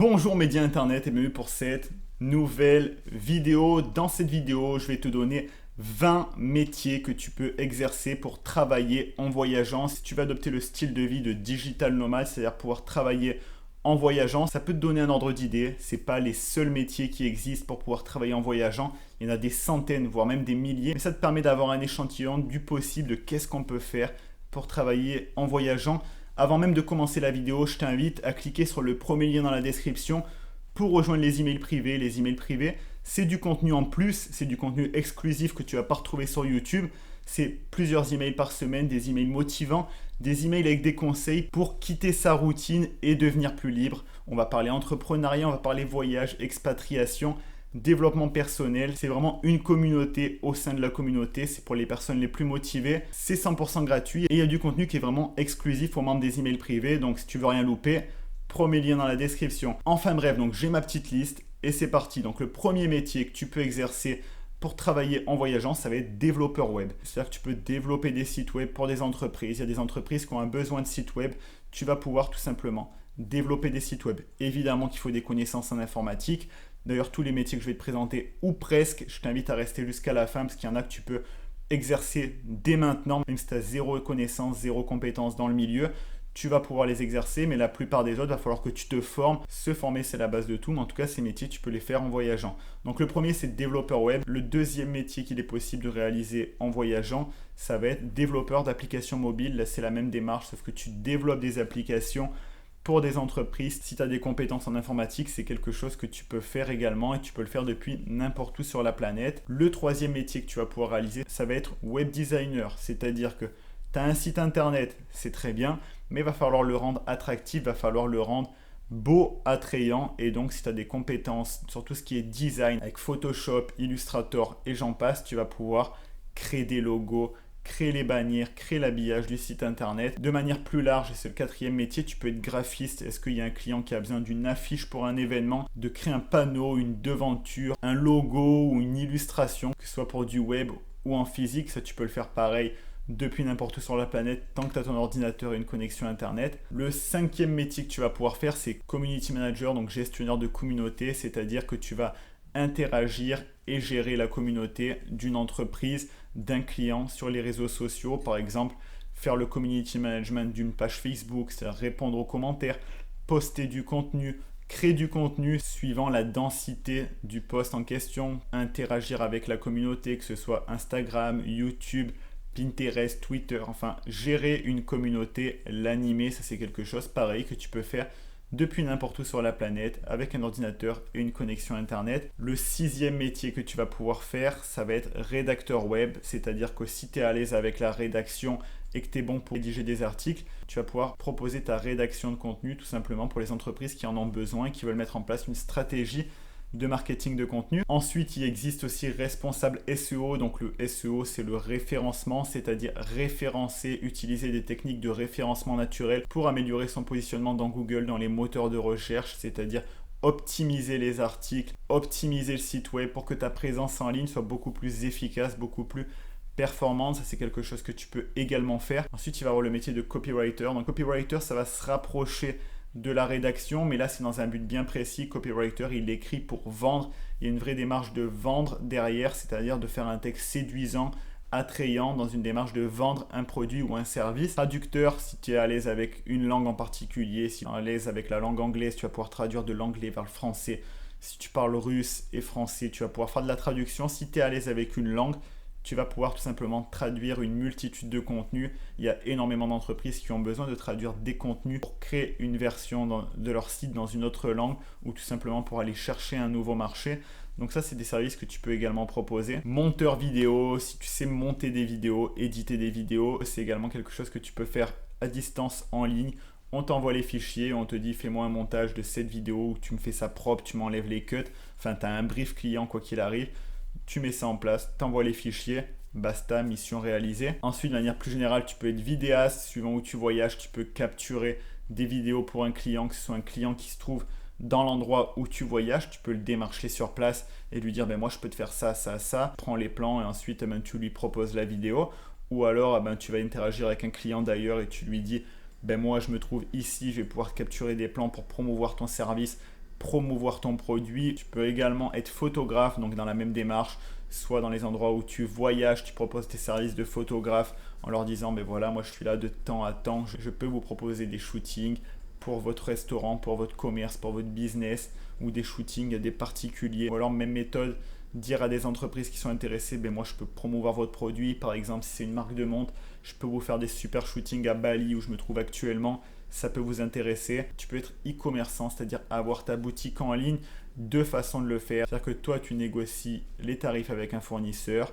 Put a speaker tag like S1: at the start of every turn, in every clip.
S1: Bonjour médias internet et bienvenue pour cette nouvelle vidéo. Dans cette vidéo, je vais te donner 20 métiers que tu peux exercer pour travailler en voyageant. Si tu vas adopter le style de vie de digital nomade, c'est-à-dire pouvoir travailler en voyageant, ça peut te donner un ordre d'idée. Ce n'est pas les seuls métiers qui existent pour pouvoir travailler en voyageant. Il y en a des centaines, voire même des milliers. Mais ça te permet d'avoir un échantillon du possible de qu'est-ce qu'on peut faire pour travailler en voyageant. Avant même de commencer la vidéo, je t'invite à cliquer sur le premier lien dans la description pour rejoindre les emails privés. Les emails privés, c'est du contenu en plus, c'est du contenu exclusif que tu ne vas pas retrouver sur YouTube. C'est plusieurs emails par semaine, des emails motivants, des emails avec des conseils pour quitter sa routine et devenir plus libre. On va parler entrepreneuriat, on va parler voyage, expatriation, développement personnel. C'est vraiment une communauté au sein de la communauté. C'est pour les personnes les plus motivées. C'est 100% gratuit et il y a du contenu qui est vraiment exclusif aux membres des emails privés. Donc si tu veux rien louper, premier lien dans la description. Enfin bref, donc j'ai ma petite liste et c'est parti. Donc le premier métier que tu peux exercer pour travailler en voyageant, ça va être développeur web. C'est-à-dire que tu peux développer des sites web pour des entreprises. Il y a des entreprises qui ont un besoin de sites web. Tu vas pouvoir tout simplement développer des sites web. Évidemment qu'il faut des connaissances en informatique. D'ailleurs, tous les métiers que je vais te présenter, ou presque, je t'invite à rester jusqu'à la fin parce qu'il y en a que tu peux exercer dès maintenant. Même si tu as zéro connaissance, zéro compétence dans le milieu, tu vas pouvoir les exercer, mais la plupart des autres, il va falloir que tu te formes. Se former, c'est la base de tout, mais en tout cas, ces métiers, tu peux les faire en voyageant. Donc le premier, c'est développeur web. Le deuxième métier qu'il est possible de réaliser en voyageant, ça va être développeur d'applications mobiles. Là, c'est la même démarche, sauf que tu développes des applications pour des entreprises. Si tu as des compétences en informatique, c'est quelque chose que tu peux faire également et tu peux le faire depuis n'importe où sur la planète. Le troisième métier que tu vas pouvoir réaliser, ça va être web designer, c'est-à-dire que tu as un site internet, c'est très bien, mais il va falloir le rendre attractif, il va falloir le rendre beau, attrayant. Et donc, si tu as des compétences sur tout ce qui est design avec Photoshop, Illustrator et j'en passe, tu vas pouvoir créer des logos, créer les bannières, créer l'habillage du site internet. De manière plus large, et c'est le quatrième métier, tu peux être graphiste. Est-ce qu'il y a un client qui a besoin d'une affiche pour un événement, de créer un panneau, une devanture, un logo ou une illustration, que ce soit pour du web ou en physique, ça tu peux le faire pareil depuis n'importe où sur la planète tant que tu as ton ordinateur et une connexion internet. Le cinquième métier que tu vas pouvoir faire, c'est community manager, donc gestionnaire de communauté, c'est-à-dire que tu vas interagir et gérer la communauté d'une entreprise, d'un client sur les réseaux sociaux. Par exemple, faire le community management d'une page Facebook, c'est-à-dire répondre aux commentaires, poster du contenu, créer du contenu suivant la densité du post en question, interagir avec la communauté, que ce soit Instagram, YouTube, Pinterest, Twitter, enfin gérer une communauté, l'animer, ça c'est quelque chose pareil que tu peux faire depuis n'importe où sur la planète avec un ordinateur et une connexion internet. Le sixième métier que tu vas pouvoir faire, ça va être rédacteur web, c'est-à-dire que si tu es à l'aise avec la rédaction et que tu es bon pour rédiger des articles, tu vas pouvoir proposer ta rédaction de contenu tout simplement pour les entreprises qui en ont besoin et qui veulent mettre en place une stratégie de marketing de contenu. Ensuite, il existe aussi responsable SEO. Donc le SEO, c'est le référencement, c'est-à-dire référencer, utiliser des techniques de référencement naturel pour améliorer son positionnement dans Google, dans les moteurs de recherche, c'est-à-dire optimiser les articles, optimiser le site web pour que ta présence en ligne soit beaucoup plus efficace, beaucoup plus performante. Ça, c'est quelque chose que tu peux également faire. Ensuite, il va y avoir le métier de copywriter. Donc copywriter, ça va se rapprocher de la rédaction, mais là c'est dans un but bien précis. Copywriter, il écrit pour vendre. Il y a une vraie démarche de vendre derrière, c'est-à-dire de faire un texte séduisant, attrayant, dans une démarche de vendre un produit ou un service. Traducteur, si tu es à l'aise avec une langue en particulier, si tu es à l'aise avec la langue anglaise, tu vas pouvoir traduire de l'anglais vers le français. Si tu parles russe et français, tu vas pouvoir faire de la traduction. Si tu es à l'aise avec une langue, tu vas pouvoir tout simplement traduire une multitude de contenus. Il y a énormément d'entreprises qui ont besoin de traduire des contenus pour créer une version de leur site dans une autre langue ou tout simplement pour aller chercher un nouveau marché. Donc ça, c'est des services que tu peux également proposer. Monteur vidéo, si tu sais monter des vidéos, éditer des vidéos, c'est également quelque chose que tu peux faire à distance en ligne. On t'envoie les fichiers, on te dit fais-moi un montage de cette vidéo où tu me fais ça propre, tu m'enlèves les cuts. Enfin, tu as un brief client quoi qu'il arrive. Tu mets ça en place, t'envoies les fichiers, basta, mission réalisée. Ensuite, de manière plus générale, tu peux être vidéaste, suivant où tu voyages, tu peux capturer des vidéos pour un client, que ce soit un client qui se trouve dans l'endroit où tu voyages, tu peux le démarcher sur place et lui dire moi je peux te faire ça, ça, ça, prends les plans et ensuite tu lui proposes la vidéo. Ou alors tu vas interagir avec un client d'ailleurs et tu lui dis moi je me trouve ici, je vais pouvoir capturer des plans pour promouvoir ton service promouvoir ton produit. Tu peux également être photographe, donc dans la même démarche, soit dans les endroits où tu voyages, tu proposes tes services de photographe en leur disant, ben voilà, moi je suis là de temps à temps, je peux vous proposer des shootings pour votre restaurant, pour votre commerce, pour votre business, ou des shootings à des particuliers. Ou alors même méthode, dire à des entreprises qui sont intéressées, ben moi je peux promouvoir votre produit. Par exemple, si c'est une marque de montre, je peux vous faire des super shootings à Bali où je me trouve actuellement. Ça peut vous intéresser. Tu peux être e-commerçant, c'est-à-dire avoir ta boutique en ligne. Deux façons de le faire. C'est-à-dire que toi, tu négocies les tarifs avec un fournisseur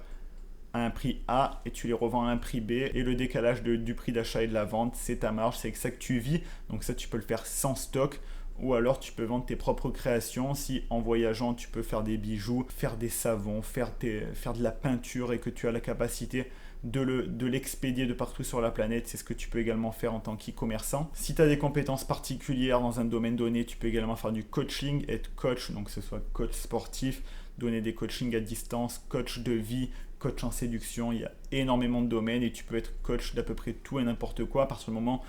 S1: à un prix A et tu les revends à un prix B. Et le décalage du prix d'achat et de la vente, c'est ta marge, c'est que ça que tu vis. Donc ça, tu peux le faire sans stock. Ou alors tu peux vendre tes propres créations. Si en voyageant, tu peux faire des bijoux, faire des savons, faire de la peinture et que tu as la capacité de l'expédier de partout sur la planète, c'est ce que tu peux également faire en tant qu'e-commerçant. Si tu as des compétences particulières dans un domaine donné, tu peux également faire du coaching, être coach, donc que ce soit coach sportif, donner des coachings à distance, coach de vie, coach en séduction. Il y a énormément de domaines et tu peux être coach d'à peu près tout et n'importe quoi à partir du moment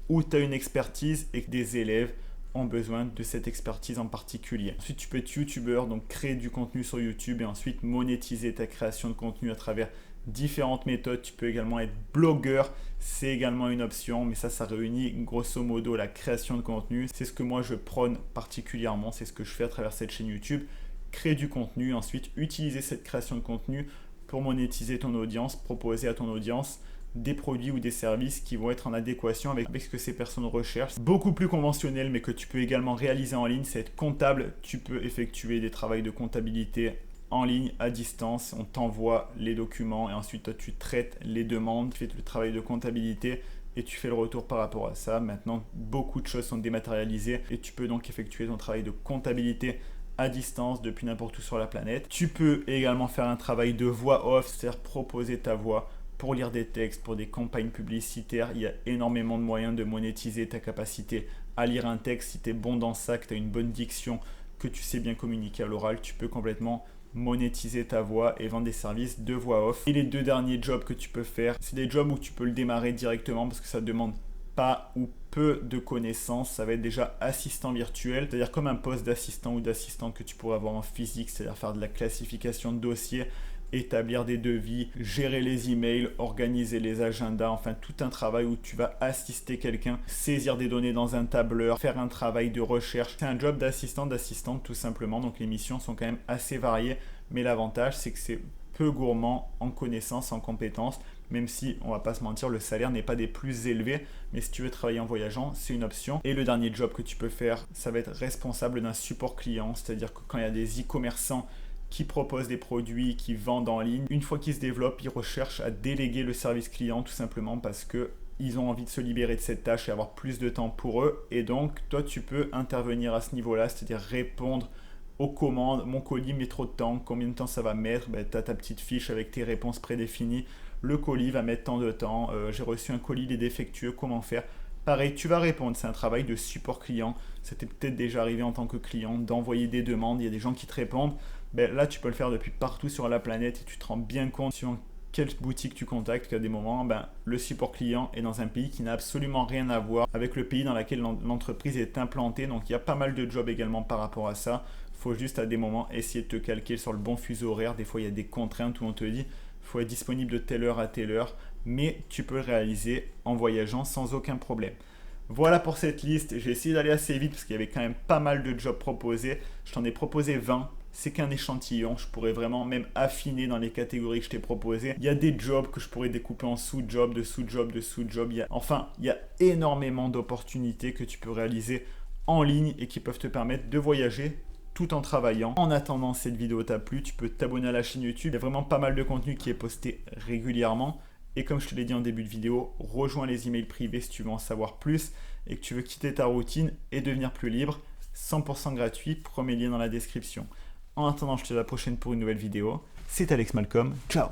S1: où tu as une expertise et que des élèves ont besoin de cette expertise en particulier. Ensuite, tu peux être youtubeur, donc créer du contenu sur YouTube et ensuite monétiser ta création de contenu à travers différentes méthodes. Tu peux également être blogueur, c'est également une option, mais ça réunit grosso modo la création de contenu. C'est ce que moi je prône particulièrement, c'est ce que je fais à travers cette chaîne YouTube. Créer du contenu, ensuite utiliser cette création de contenu pour monétiser ton audience, proposer à ton audience des produits ou des services qui vont être en adéquation avec ce que ces personnes recherchent. Beaucoup plus conventionnel, mais que tu peux également réaliser en ligne, c'est être comptable. Tu peux effectuer des travaux de comptabilité en ligne, à distance. On t'envoie les documents et ensuite toi tu traites les demandes, tu fais le travail de comptabilité et tu fais le retour par rapport à ça. Maintenant, beaucoup de choses sont dématérialisées et tu peux donc effectuer ton travail de comptabilité à distance depuis n'importe où sur la planète. Tu peux également faire un travail de voix off, c'est-à-dire proposer ta voix pour lire des textes, pour des campagnes publicitaires. Il y a énormément de moyens de monétiser ta capacité à lire un texte. Si tu es bon dans ça, que tu as une bonne diction, que tu sais bien communiquer à l'oral, tu peux complètement monétiser ta voix et vendre des services de voix off. Et les deux derniers jobs que tu peux faire, c'est des jobs où tu peux le démarrer directement parce que ça ne demande pas ou peu de connaissances. Ça va être déjà assistant virtuel, c'est-à-dire comme un poste d'assistant ou d'assistante que tu pourrais avoir en physique, c'est-à-dire faire de la classification de dossiers, établir des devis, gérer les emails, organiser les agendas, enfin tout un travail où tu vas assister quelqu'un, saisir des données dans un tableur, faire un travail de recherche. C'est un job d'assistant, d'assistante tout simplement, donc les missions sont quand même assez variées, mais l'avantage c'est que c'est peu gourmand en connaissances, en compétences, même si, on va pas se mentir, le salaire n'est pas des plus élevés, mais si tu veux travailler en voyageant, c'est une option. Et le dernier job que tu peux faire, ça va être responsable d'un support client, c'est-à-dire que quand il y a des e-commerçants qui proposent des produits, qui vendent en ligne, une fois qu'ils se développent, ils recherchent à déléguer le service client tout simplement parce qu'ils ont envie de se libérer de cette tâche et avoir plus de temps pour eux. Et donc, toi, tu peux intervenir à ce niveau-là, c'est-à-dire répondre aux commandes. Mon colis met trop de temps, combien de temps ça va mettre? Tu as ta petite fiche avec tes réponses prédéfinies. Le colis va mettre tant de temps, j'ai reçu un colis, il est défectueux, comment faire? Pareil, tu vas répondre, c'est un travail de support client. Ça t'est peut-être déjà arrivé en tant que client d'envoyer des demandes, il y a des gens qui te répondent. Là, tu peux le faire depuis partout sur la planète et tu te rends bien compte sur quelle boutique tu contactes qu'à des moments, le support client est dans un pays qui n'a absolument rien à voir avec le pays dans lequel l'entreprise est implantée. Donc, il y a pas mal de jobs également par rapport à ça. Il faut juste à des moments essayer de te calquer sur le bon fuseau horaire. Des fois, il y a des contraintes où on te dit il faut être disponible de telle heure à telle heure, mais tu peux le réaliser en voyageant sans aucun problème. Voilà pour cette liste. J'ai essayé d'aller assez vite parce qu'il y avait quand même pas mal de jobs proposés. Je t'en ai proposé 20. C'est qu'un échantillon, je pourrais vraiment même affiner dans les catégories que je t'ai proposées. Il y a des jobs que je pourrais découper en sous-jobs, de sous-jobs, de sous-jobs. Il y a énormément d'opportunités que tu peux réaliser en ligne et qui peuvent te permettre de voyager tout en travaillant. En attendant, cette vidéo t'a plu, tu peux t'abonner à la chaîne YouTube. Il y a vraiment pas mal de contenu qui est posté régulièrement. Et comme je te l'ai dit en début de vidéo, rejoins les emails privés si tu veux en savoir plus et que tu veux quitter ta routine et devenir plus libre. 100% gratuit, premier lien dans la description. En attendant, je te dis à la prochaine pour une nouvelle vidéo. C'est Alex Malcolm. Ciao!